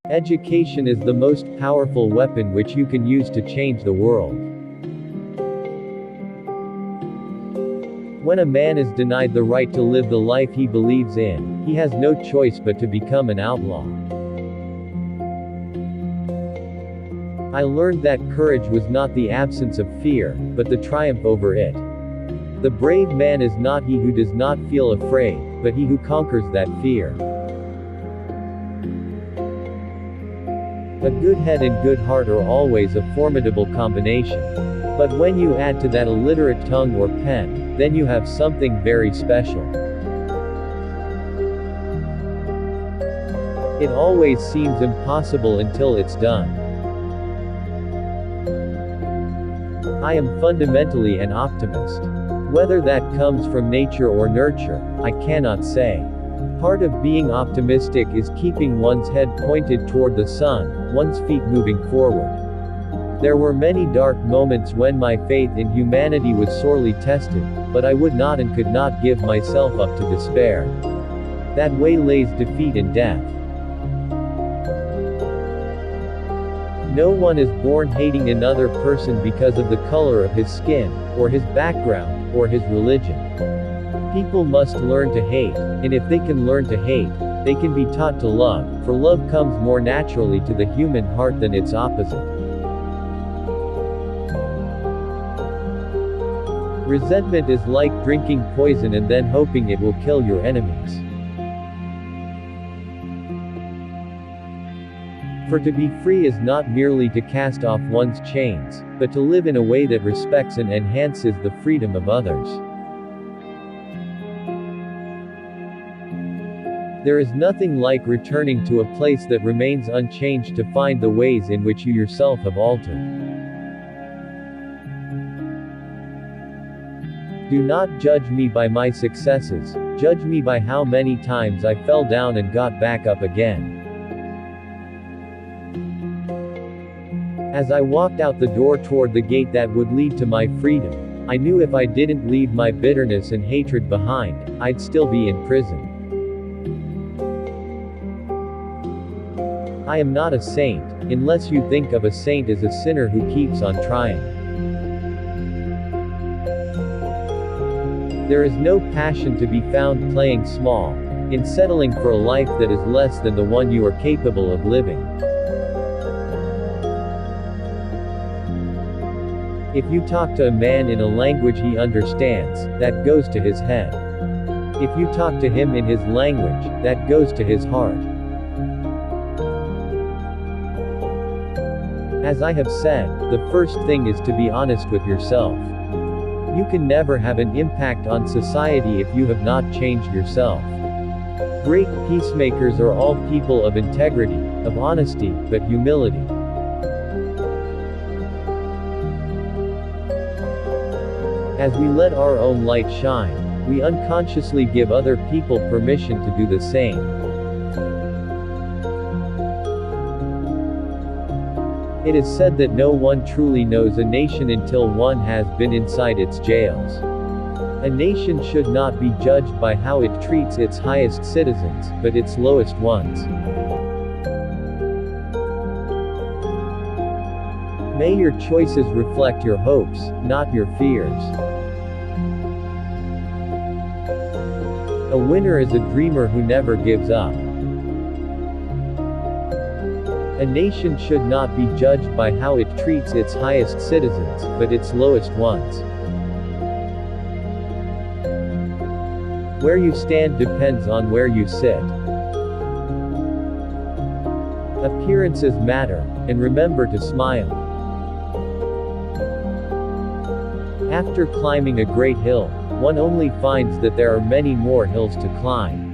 Education is the most powerful weapon which you can use to change the world. When a man is denied the right to live the life he believes in, he has no choice but to become an outlaw. I learned that courage was not the absence of fear, but the triumph over it. The brave man is not he who does not feel afraid, but he who conquers that fear. A good head and good heart are always a formidable combination. But when you add to that a literate tongue or pen, then you have something very special. It always seems impossible until it's done. I am fundamentally an optimist. Whether that comes from nature or nurture, I cannot say. Part of being optimistic is keeping one's head pointed toward the sun, one's feet moving forward. There were many dark moments when my faith in humanity was sorely tested, but I would not and could not give myself up to despair. That way lays defeat and death. No one is born hating another person because of the color of his skin, or his background, or his religion. People must learn to hate, and if they can learn to hate, they can be taught to love, for love comes more naturally to the human heart than its opposite. Resentment is like drinking poison and then hoping it will kill your enemies. For to be free is not merely to cast off one's chains, but to live in a way that respects and enhances the freedom of others. There is nothing like returning to a place that remains unchanged to find the ways in which you yourself have altered. Do not judge me by my successes, judge me by how many times I fell down and got back up again. As I walked out the door toward the gate that would lead to my freedom, I knew if I didn't leave my bitterness and hatred behind, I'd still be in prison. I am not a saint, unless you think of a saint as a sinner who keeps on trying. There is no passion to be found playing small, in settling for a life that is less than the one you are capable of living. If you talk to a man in a language he understands, that goes to his head. If you talk to him in his language, that goes to his heart. As I have said, the first thing is to be honest with yourself. You can never have an impact on society if you have not changed yourself. Great peacemakers are all people of integrity, of honesty, but humility. As we let our own light shine, we unconsciously give other people permission to do the same. It is said that no one truly knows a nation until one has been inside its jails. A nation should not be judged by how it treats its highest citizens, but its lowest ones. May your choices reflect your hopes, not your fears. A winner is a dreamer who never gives up. A nation should not be judged by how it treats its highest citizens, but its lowest ones. Where you stand depends on where you sit. Appearances matter, and remember to smile. After climbing a great hill, one only finds that there are many more hills to climb.